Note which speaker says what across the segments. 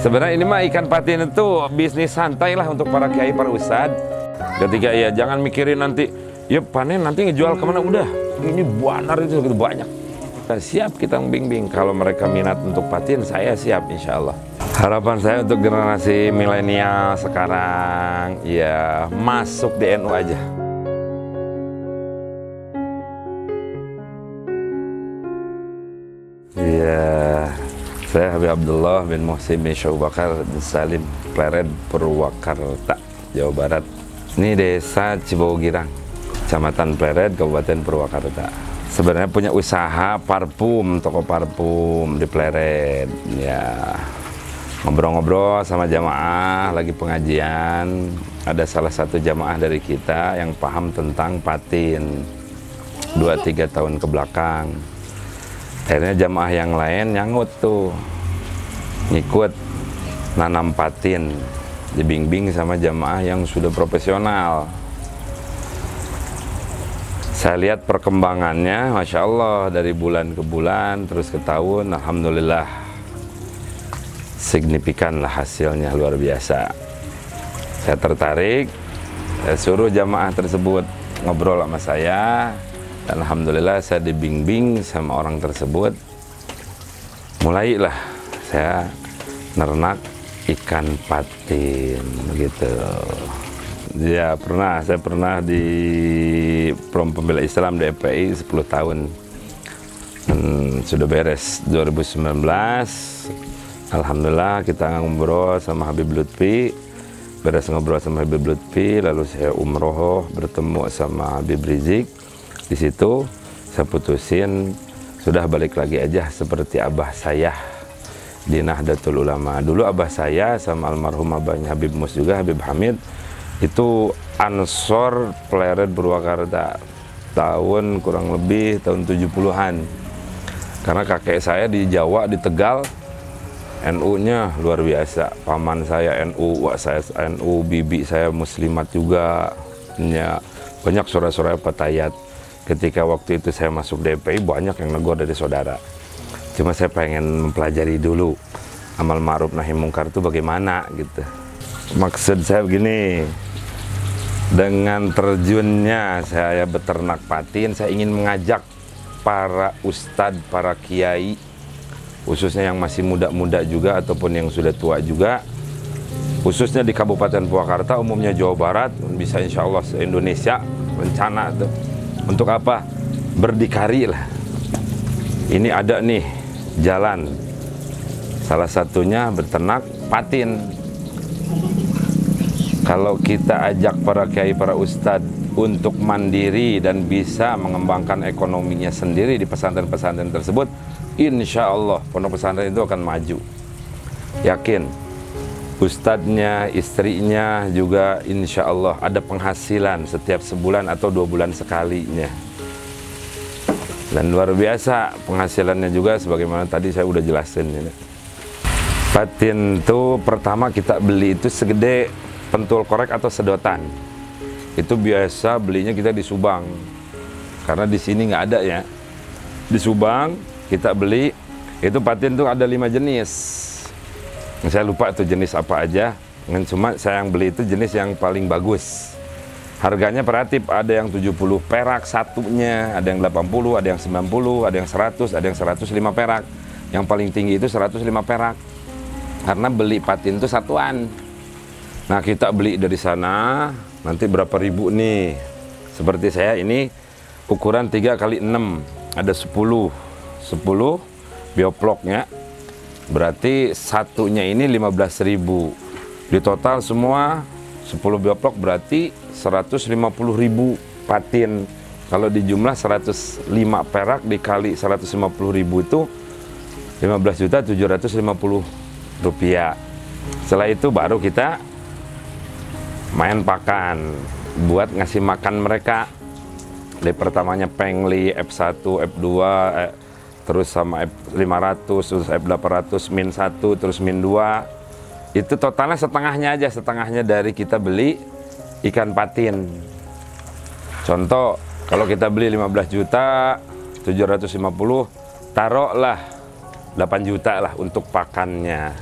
Speaker 1: Sebenarnya ini mah ikan patin itu bisnis santai lah untuk para kiai, para ustad. Ketika ya jangan mikirin nanti, ya panen nanti ngejual kemana, udah ini banar itu gitu banyak. Dan siap kita membimbing. Kalau mereka minat untuk patin, saya siap insya Allah. Harapan saya untuk generasi milenial sekarang, ya masuk di NU aja. Ya, saya Habib Abdullah bin Muhsin bin Syahubakar bin Salim, Pleret, Purwakarta, Jawa Barat. Ini desa Cibawogirang, Kecamatan Pleret, Kabupaten Purwakarta. Sebenarnya punya usaha parfum, toko parfum di Pleret. Ya, ngobrol-ngobrol sama jamaah, lagi pengajian. Ada salah satu jamaah dari kita yang paham tentang patin 2-3 tahun ke belakang. Akhirnya jamaah yang lain nyangut tuh, ngikut nanam patin, dibimbing sama jamaah yang sudah profesional. Saya lihat perkembangannya, Masya Allah, dari bulan ke bulan, terus ke tahun, Alhamdulillah, signifikan lah hasilnya, luar biasa. Saya tertarik, saya suruh jamaah tersebut ngobrol sama saya, dan Alhamdulillah saya dibimbing sama orang tersebut. Mulailah saya nernak ikan patin gitu. Ya saya pernah di Front Pembela Islam di FPI 10 tahun. Sudah beres 2019. Alhamdulillah kita ngobrol sama Habib Lutfi. Beres ngobrol sama Habib Lutfi, lalu saya umroh bertemu sama Habib Rizik. Di situ saya putusin sudah balik lagi aja seperti abah saya di Nahdlatul Ulama. Dulu abah saya sama almarhum abahnya Habib Mus juga, Habib Hamid, itu Ansor Pleret Purwakarta tahun kurang lebih tahun 70-an. Karena kakek saya di Jawa, di Tegal, NU-nya luar biasa. Paman saya NU, wak saya NU, bibi saya muslimat juga. Ya, banyak saudara-saudara petayat. Ketika waktu itu saya masuk DPI, banyak yang negor dari saudara. Cuma saya pengen mempelajari dulu amal ma'ruf nahi mungkar itu bagaimana gitu. Maksud saya begini, dengan terjunnya saya beternak patin, saya ingin mengajak para ustadz, para kiai, khususnya yang masih muda-muda juga ataupun yang sudah tua juga, khususnya di Kabupaten Purwakarta, umumnya Jawa Barat, bisa insya Allah se-Indonesia, rencana tuh. Untuk apa? Berdikari lah. Ini ada nih jalan. Salah satunya beternak patin. Kalau kita ajak para kiai, para ustadz untuk mandiri dan bisa mengembangkan ekonominya sendiri di pesantren-pesantren tersebut, insya Allah pondok pesantren itu akan maju. Yakin. Ustadznya, istrinya juga insya Allah ada penghasilan setiap sebulan atau 2 bulan sekalinya. Dan luar biasa penghasilannya juga sebagaimana tadi saya udah jelasin. Patin itu pertama kita beli itu segede pentul korek atau sedotan. Itu biasa belinya kita di Subang. Karena di sini nggak ada ya. Di Subang kita beli, itu patin tuh ada 5 jenis. Saya lupa itu jenis apa aja, cuma saya yang beli itu jenis yang paling bagus. Harganya relatif, ada yang 70 perak satunya, ada yang 80, ada yang 90, ada yang 100, ada yang 105 perak. Yang paling tinggi itu 105 perak. Karena beli patin itu satuan. Nah kita beli dari sana, nanti berapa ribu nih. Seperti saya ini ukuran 3x6, ada 10 bioploknya. Berarti satunya ini 15.000. Di total semua 10 bioplok berarti 150.000 patin. Kalau di jumlah 105 perak dikali 150.000 itu 15.750.000 rupiah. Setelah itu baru kita main pakan buat ngasih makan mereka. Dari pertamanya pengli, F1, F2, terus sama F500, terus F800, min 1, terus min 2. Itu totalnya setengahnya aja, setengahnya dari kita beli ikan patin. Contoh, kalau kita beli 15 juta, 750, taruhlah 8 juta lah untuk pakannya.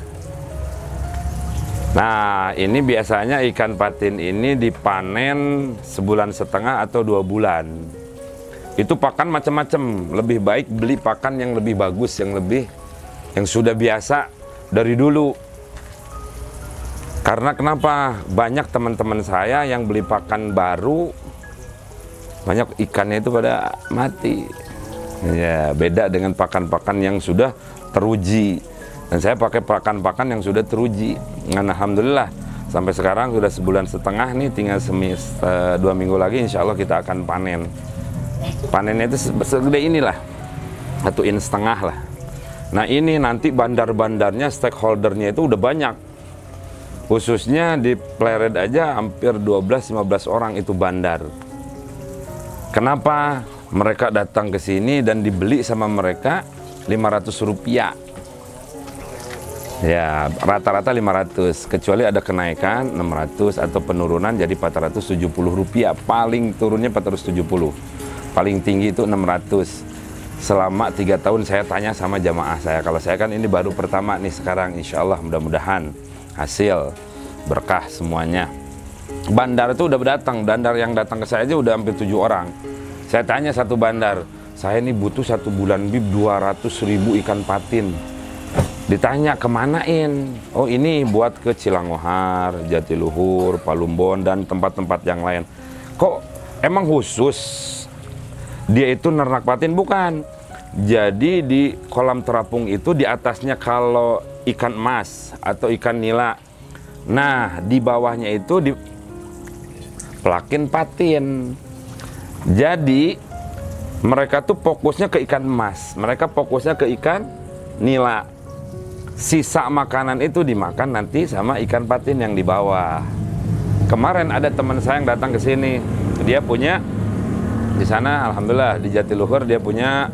Speaker 1: Nah, ini biasanya ikan patin ini dipanen sebulan setengah atau 2 bulan. Itu pakan macam-macam. Lebih baik beli pakan yang lebih bagus, yang sudah biasa dari dulu. Karena kenapa? Banyak teman-teman saya yang beli pakan baru, banyak ikannya itu pada mati. Ya, beda dengan pakan-pakan yang sudah teruji. Dan saya pakai pakan-pakan yang sudah teruji. Dan alhamdulillah sampai sekarang sudah sebulan setengah nih, tinggal 2 minggu lagi insya Allah kita akan panen. Panennya itu segede inilah, 1,5 in lah. Nah ini nanti bandar-bandarnya, stakeholdernya itu udah banyak. Khususnya di Pleret aja hampir 12-15 orang itu bandar. Kenapa? Mereka datang ke sini dan dibeli sama mereka Rp500. Ya, rata-rata 500, kecuali ada kenaikan 600 atau penurunan jadi Rp470. Paling turunnya 470. Paling tinggi itu 600. Selama 3 tahun saya tanya sama jamaah saya. Kalau saya kan ini baru pertama nih sekarang, insya Allah mudah-mudahan hasil berkah semuanya. Bandar itu udah datang, bandar yang datang ke saya aja udah hampir 7 orang. Saya tanya satu bandar, saya ini butuh 1 bulan bib 200.000 ikan patin. Ditanya kemanain? Oh ini buat ke Cilangohar, Jatiluhur, Palumbon, dan tempat-tempat yang lain. Kok emang khusus dia itu nernak patin? Bukan. Jadi di kolam terapung itu di atasnya kalau ikan emas atau ikan nila, nah di bawahnya itu di pelakin patin. Jadi mereka tuh fokusnya ke ikan emas, mereka fokusnya ke ikan nila. Sisa makanan itu dimakan nanti sama ikan patin yang di bawah. Kemarin ada teman saya yang datang ke sini, dia punya di sana, alhamdulillah di Jatiluhur dia punya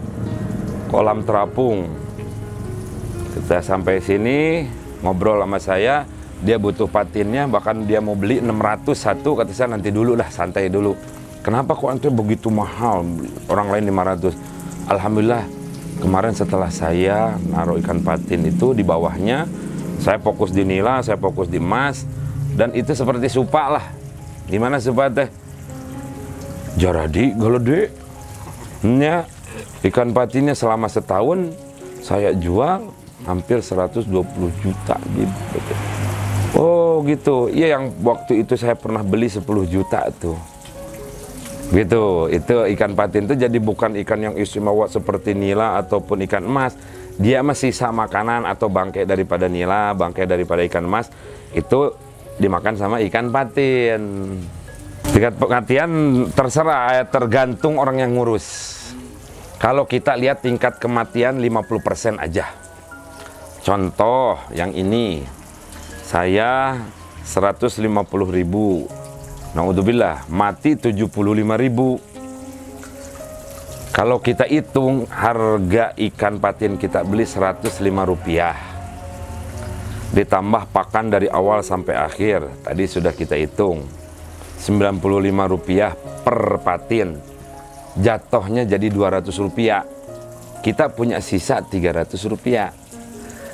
Speaker 1: kolam terapung. Kita sampai sini ngobrol sama saya, dia butuh patinnya, bahkan dia mau beli 600 satu, kata saya nanti dulu lah, santai dulu. Kenapa kok nanti begitu mahal, orang lain 500? Alhamdulillah kemarin setelah saya naruh ikan patin itu di bawahnya, saya fokus di nila, saya fokus di emas, dan itu seperti supa lah. Gimana supa teh? Jaradi gede. Ya, ikan patinnya selama setahun saya jual hampir 120 juta gitu. Oh gitu. Iya, yang waktu itu saya pernah beli 10 juta tuh. Gitu. Itu ikan patin itu jadi bukan ikan yang istimewa seperti nila ataupun ikan emas. Dia masih sisa makanan atau bangkai daripada nila, bangkai daripada ikan emas itu dimakan sama ikan patin. Tingkat kematian terserah, tergantung orang yang ngurus. Kalau kita lihat tingkat kematian 50% aja. Contoh yang ini, saya 150.000, naudzubillah, mati 75.000. Kalau kita hitung harga ikan patin kita beli Rp105, ditambah pakan dari awal sampai akhir, tadi sudah kita hitung Rp95 per patin, jatuhnya jadi Rp200. Kita punya sisa Rp300.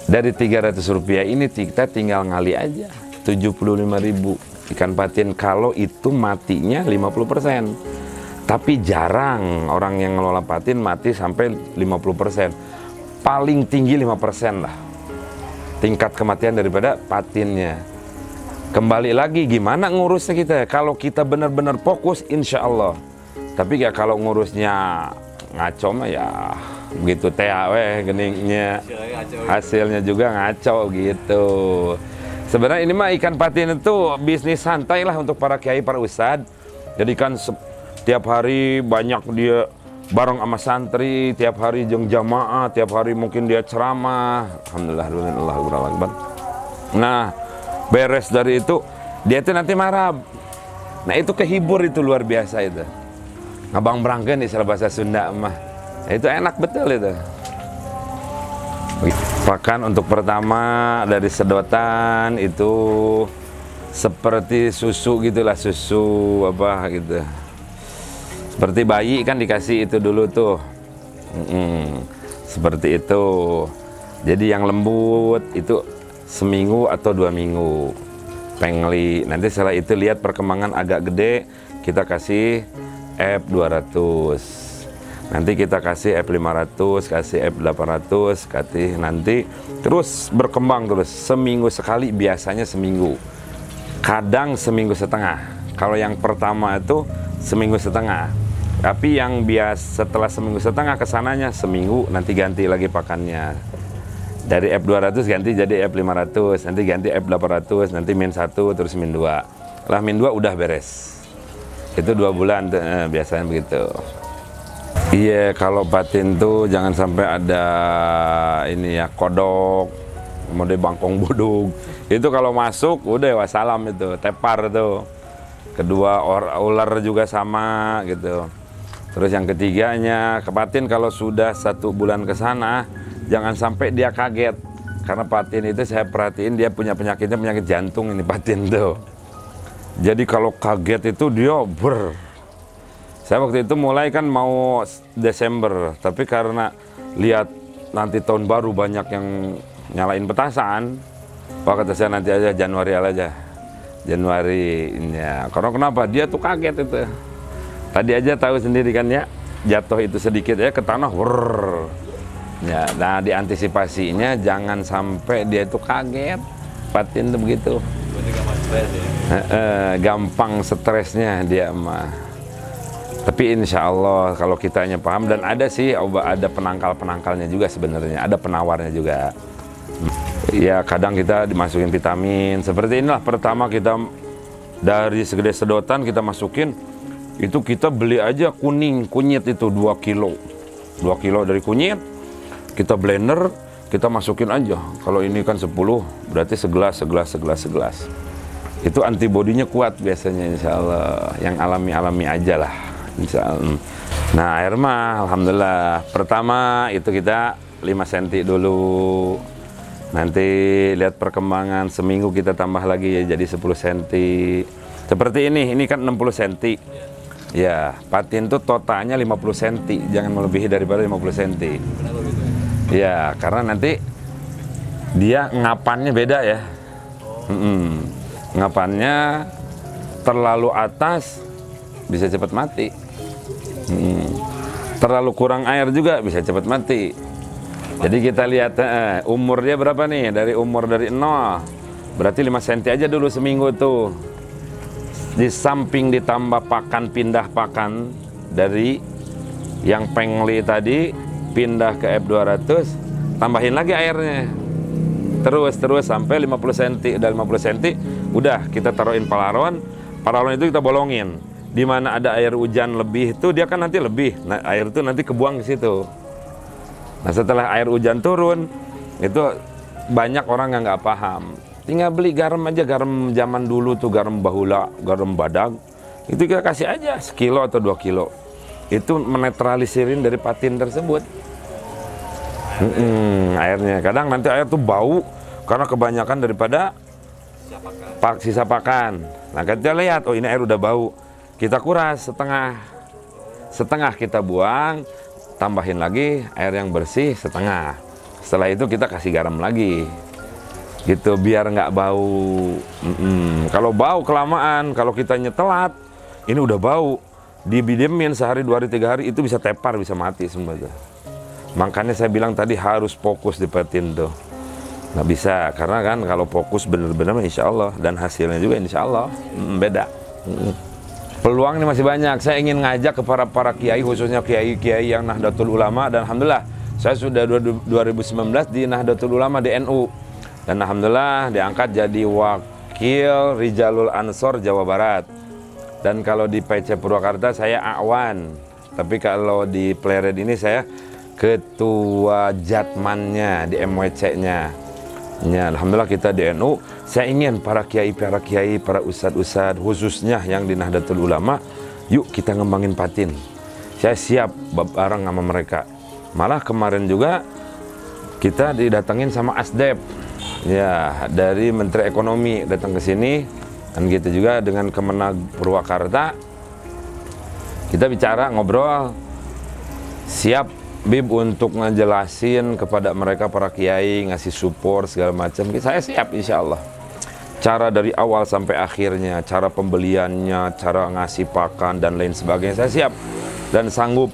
Speaker 1: Dari Rp300 ini kita tinggal ngali aja 75.000 ikan patin kalau itu matinya 50%. Tapi jarang orang yang ngelola patin mati sampai 50%. Paling tinggi 5% lah tingkat kematian daripada patinnya. Kembali lagi gimana ngurusnya kita. Kalau kita benar-benar fokus insya Allah. Tapi ya kalau ngurusnya ngaco mah ya begitu geningnya, hasilnya juga ngaco gitu. Sebenarnya ini mah ikan patin itu bisnis santai lah untuk para kiai, para ustad. Jadi kan tiap hari banyak dia bareng sama santri, tiap hari jeung jamaah, tiap hari mungkin dia ceramah. Alhamdulillah, Allahu Akbar. Nah, beres dari itu dia itu nanti marah. Nah itu kehibur, itu luar biasa itu. Ngabang berangkeun istilah bahasa Sunda mah. Nah, itu enak betul itu. Pakan untuk pertama dari sedotan itu seperti susu gitulah, susu apa gitu. Seperti bayi kan dikasih itu dulu tuh. Seperti itu. Jadi yang lembut itu seminggu atau 2 minggu. Pengli. Nanti setelah itu lihat perkembangan agak gede, kita kasih F200. Nanti kita kasih F500, kasih F800, kasih nanti terus berkembang terus. Seminggu sekali, biasanya seminggu. Kadang seminggu setengah. Kalau yang pertama itu seminggu setengah. Tapi yang biasa setelah seminggu setengah kesananya seminggu, nanti ganti lagi pakannya. Dari F200 ganti jadi F500, nanti ganti F800, nanti -1 terus -2. Lah -2 udah beres. Itu 2 bulan biasanya begitu. Iya, kalau patin tuh jangan sampai ada ini ya, kodok, mode bangkong bodog. Itu kalau masuk udah wassalam itu, tepar tuh. Kedua ular juga sama gitu. Terus yang ketiganya, kepatin kalau sudah 1 bulan ke sana, jangan sampai dia kaget. Karena patin itu saya perhatiin dia punya penyakitnya penyakit jantung ini patin tuh. Jadi kalau kaget itu dia Saya waktu itu mulai kan mau Desember, tapi karena lihat nanti tahun baru banyak yang nyalain petasan, kata saya nanti aja Januari aja. Januari ya. Karena kenapa? Dia tuh kaget itu. Tadi aja tahu sendiri kan ya, jatuh itu sedikit ya ke tanah, ya, nah diantisipasinya jangan sampai dia itu kaget. Patin tuh begitu. Gampang stresnya dia mah. Tapi insya Allah kalau kitanya paham, dan ada sih ada penangkal-penangkalnya juga sebenarnya, ada penawarnya juga. Ya kadang kita dimasukin vitamin, seperti inilah pertama kita dari segede sedotan kita masukin, itu kita beli aja kunyit itu 2 kilo. 2 kilo dari kunyit, kita blender, kita masukin aja. Kalau ini kan 10, berarti segelas. Itu antibodinya kuat biasanya insya Allah, yang alami-alami aja lah. Nah air mah alhamdulillah pertama itu kita 5 cm dulu, nanti lihat perkembangan seminggu kita tambah lagi ya jadi 10 cm seperti ini kan 60 cm ya. Patin tuh totalnya 50 cm, jangan melebihi daripada 50 cm ya, karena nanti dia ngapannya beda ya. Ngapannya terlalu atas bisa cepat mati. Terlalu kurang air juga bisa cepat mati. Jadi kita lihat umur dia berapa nih, dari 0 berarti 5 cm aja dulu seminggu tuh. Di samping ditambah pakan, pindah pakan dari yang pengli tadi pindah ke F200, tambahin lagi airnya terus sampai 50 cm. Udah 50 cm udah kita taruhin paralon itu kita bolongin. Di mana ada air hujan lebih itu dia kan nanti lebih, nah air itu nanti kebuang ke situ. Nah setelah air hujan turun itu banyak orang yang nggak paham, tinggal beli garam aja, garam zaman dulu tuh garam bahula, garam badag, itu kita kasih aja sekilo atau 2 kilo, itu menetralisirin dari patin tersebut. Airnya kadang nanti air tuh bau karena kebanyakan daripada sisa pakan. Nah kita lihat, oh ini air udah bau, kita kuras setengah kita buang, tambahin lagi air yang bersih setengah. Setelah itu kita kasih garam lagi gitu biar nggak bau. Kalau bau kelamaan, kalau kita nyetelat ini udah bau, dibidiemin sehari 2 hari 3 hari itu bisa tepar, bisa mati semua tuh. Makanya saya bilang tadi harus fokus di patin tuh. Nggak bisa, karena kan kalau fokus bener-bener insya Allah, dan hasilnya juga insya Allah beda. Peluang ini masih banyak. Saya ingin ngajak ke para kiai, khususnya kiai-kiai yang Nahdlatul Ulama, dan alhamdulillah saya sudah 2019 di Nahdlatul Ulama di NU, dan alhamdulillah diangkat jadi wakil Rijalul Ansor Jawa Barat. Dan kalau di PC Purwakarta saya Awan, tapi kalau di Pleret ini saya ketua jatmannya di MWC-nya. Ya, alhamdulillah kita di NU. Saya ingin para kiai, para ustadz, khususnya yang di Nahdlatul Ulama, yuk kita ngembangin patin. Saya siap bareng sama mereka. Malah kemarin juga kita didatengin sama Asdep, ya dari Menteri Ekonomi datang ke sini, dan gitu juga dengan Kemenag Purwakarta. Kita bicara, ngobrol, siap Bib untuk ngejelasin kepada mereka para kiai, ngasih support segala macam. Saya siap insya Allah. cara dari awal sampai akhirnya, cara pembeliannya, cara ngasih pakan dan lain sebagainya, saya siap dan sanggup.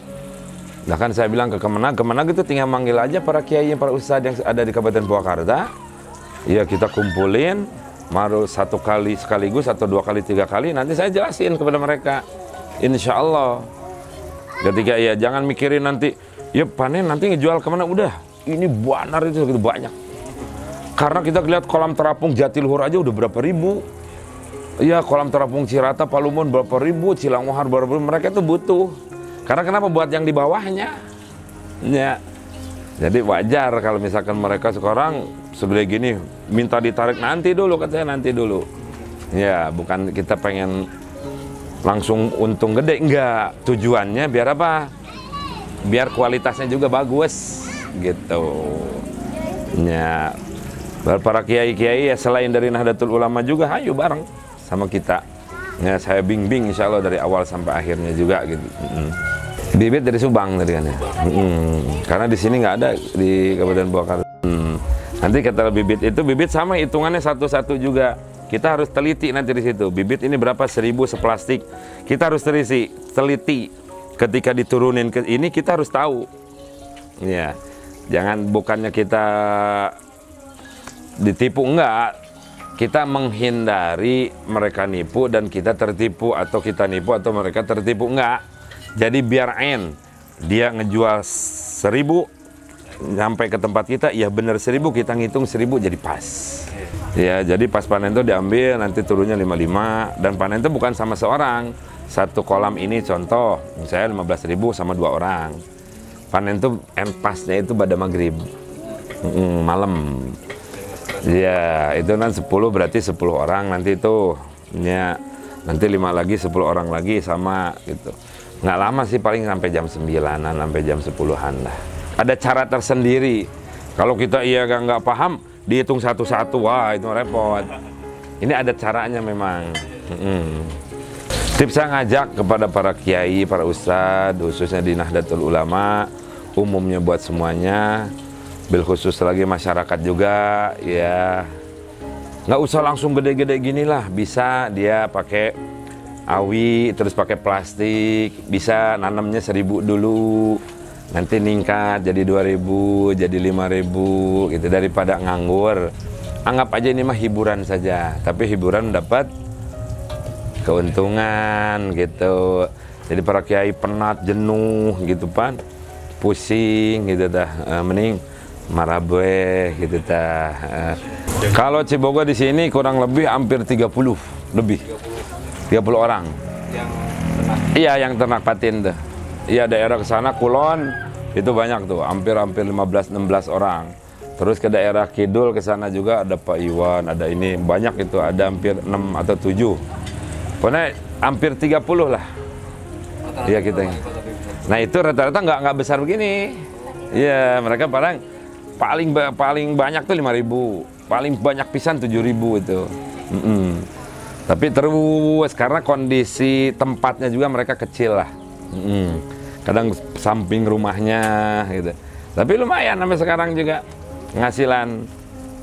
Speaker 1: Nah kan saya bilang ke Kemenag itu tinggal manggil aja para kiai, para ustadz yang ada di Kabupaten Purwakarta. Ya kita kumpulin, baru satu kali sekaligus atau 2 kali 3 kali, nanti saya jelasin kepada mereka. Insya Allah. Ketika ya jangan mikirin nanti, ya panen nanti ngejual kemana, udah. Ini banar itu gitu banyak. Karena kita lihat kolam terapung Jatiluhur aja udah berapa ribu. Iya, kolam terapung Cirata, Palumun berapa ribu, Cilangohar berapa ribu, mereka tuh butuh. Karena kenapa? Buat yang di bawahnya. Ya. Jadi wajar kalau misalkan mereka sekarang sebelah gini, minta ditarik nanti dulu, katanya nanti dulu. Ya, bukan kita pengen langsung untung gede, enggak. Tujuannya biar apa? Biar kualitasnya juga bagus, gitu. Ya. Para kiai-kiai ya selain dari Nahdlatul Ulama juga, ayo bareng sama kita. Ya, saya bimbing insya Allah dari awal sampai akhirnya juga gitu. Bibit dari Subang tadi kan ya. Karena di sini nggak ada di Kabupaten Purwakarta. Nanti kata bibit itu, bibit sama hitungannya satu-satu juga. Kita harus teliti nanti di situ. Bibit ini berapa? 1000 seplastik. Kita harus teliti. Ketika diturunin ke ini kita harus tahu. Ya, jangan bukannya kita ditipu, enggak. Kita menghindari mereka nipu dan kita tertipu, atau kita nipu atau mereka tertipu, enggak. Jadi biar dia ngejual 1000 sampai ke tempat kita, ya bener 1000, kita ngitung 1000 jadi pas. Ya, jadi pas panen itu diambil, nanti turunnya 55, dan panen itu bukan sama seorang. Satu kolam ini contoh, misalnya 15.000 sama 2 orang. Panen itu pasnya itu pada maghrib, malam. Ya, itu kan 10 berarti 10 orang nanti itu. Ya, nanti 5 lagi, 10 orang lagi sama gitu. Nggak lama sih, paling sampai jam 9-an, sampai jam 10-an lah. Ada cara tersendiri. Kalau kita nggak paham, dihitung satu-satu, wah itu repot. Ini ada caranya memang. Tips saya ngajak kepada para kiai, para ustadz, khususnya di Nahdlatul Ulama, umumnya buat semuanya. Bil khusus lagi masyarakat juga, ya nggak usah langsung gede-gede gini lah. Bisa dia pakai awi, terus pakai plastik, bisa nanamnya 1000 dulu, nanti ningkat jadi 2000, jadi 5000 gitu, daripada nganggur. Anggap aja ini mah hiburan saja, tapi hiburan dapat keuntungan gitu. Jadi para kiai penat, jenuh gitu pan, pusing gitu dah, mending marabe gitu dah. Kalau Cibogo di sini kurang lebih hampir 30 lebih. 30 orang. Iya, yang ternak patin tuh. Iya, daerah ke sana Kulon itu banyak tuh, hampir 15-16 orang. Terus ke daerah kidul ke sana juga ada Pak Iwan, ada ini banyak itu, ada hampir 6 atau 7. Pokoknya hampir 30 lah. Iya kita. Nah, itu rata-rata nggak besar begini. Iya, mereka paling banyak tuh 5.000, paling banyak pisan 7.000 itu. Tapi terus karena kondisi tempatnya juga mereka kecil lah. Kadang samping rumahnya gitu. Tapi lumayan sampai sekarang juga penghasilan.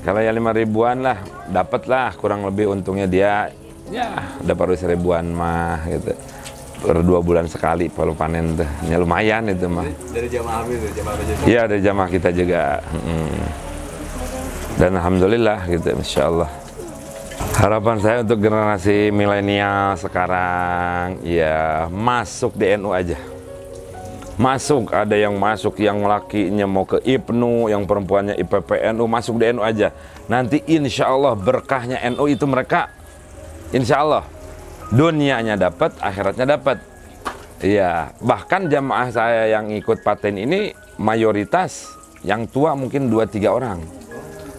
Speaker 1: Kalau ya 5.000-an lah, dapat lah kurang lebih untungnya dia. Ya, dapat 1.000-an mah gitu. Per 2 bulan sekali kalau panen tuh, ya lumayan itu mah.
Speaker 2: Dari jamaah itu, jamaah juga.
Speaker 1: Iya, dari jamaah kita juga. Dan alhamdulillah gitu, insya Allah. Harapan saya untuk generasi milenial sekarang, ya masuk di NU aja. Masuk, ada yang masuk, yang lakinya mau ke IPNU, yang perempuannya IPPNU, masuk di NU aja. Nanti insya Allah berkahnya NU itu mereka, insya Allah dunianya dapat, akhiratnya dapat. Iya, bahkan jamaah saya yang ikut paten ini mayoritas yang tua mungkin 2-3 orang.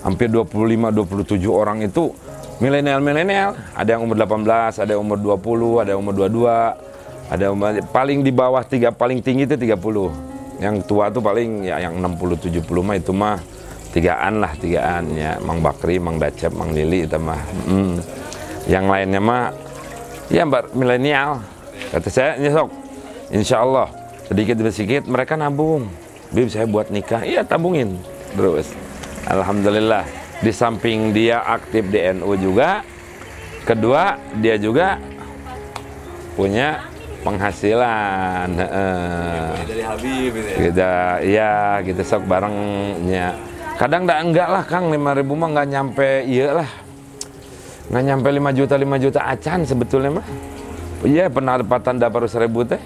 Speaker 1: Hampir 25-27 orang itu milenial. Ada yang umur 18, ada yang umur 20, ada yang umur 22, ada yang paling di bawah paling tinggi itu 30. Yang tua tuh paling ya yang 60-70 mah itu mah tigaan ya. Mang Bakri, Mang Dacep, Mang Lili itu mah. Yang lainnya mah ya milenial. Kata saya nyesok, insya Allah sedikit demi sedikit mereka nabung. Bib, saya buat nikah, iya tabungin terus. Alhamdulillah, di samping dia aktif di NU juga, Kedua, dia juga punya penghasilan.
Speaker 2: Dari Habib gitu ya.
Speaker 1: Kita sok barengnya. Kadang enggak lah Kang, 5.000 mah nggak nyampe, iya lah. Nggak nyampe 5 juta acan sebetulnya mah. Iya, pendapatan dapat 1.000 teh.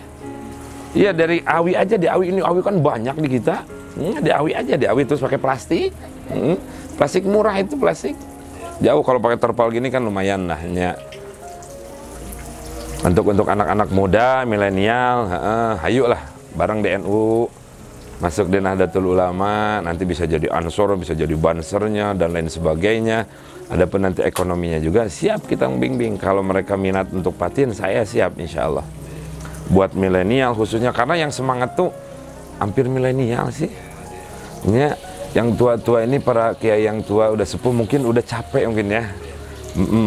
Speaker 1: Iya, dari awi aja, di awi ini, awi kan banyak di kita. Di awi aja, di awi terus pakai plastik. Plastik murah itu plastik. Jauh kalau pakai terpal gini kan lumayan lah. Ya. Untuk anak-anak muda, milenial, hayu lah, bareng DNU. Masuk di Nahdlatul Ulama, nanti bisa jadi ansor, bisa jadi bansernya, dan lain sebagainya. Adapun nanti ekonominya juga, siap kita membimbing. Kalau mereka minat untuk patin, saya siap insya Allah. Buat milenial khususnya, karena yang semangat tuh hampir milenial sih. Ya, yang tua-tua ini, para kiai yang tua, udah sepuh, mungkin udah capek mungkin ya.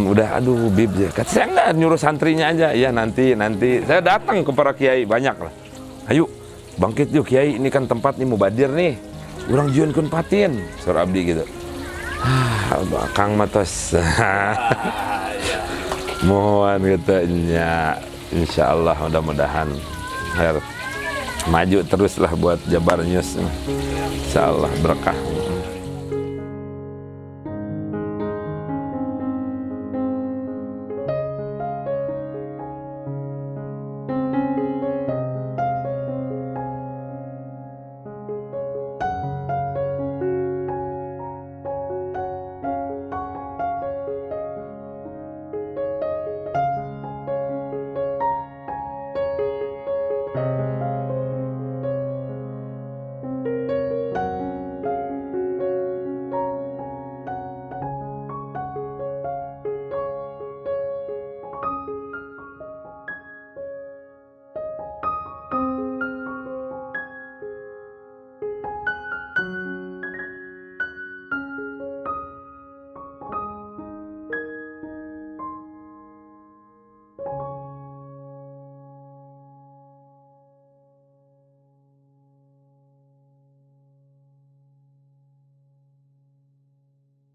Speaker 1: Udah aduh bib ya. Kata saya enggak, nyuruh santrinya aja. Ya nanti saya datang ke para kiai banyak lah. Ayo bangkit yuk kiai, ini kan tempat nih mubadir nih. Urang jieunkeun patin, sur abdi gitu. Kang matos. Mohon katanya. Insya Allah mudah-mudahan maju teruslah buat Jabar News. Insya Allah berkah.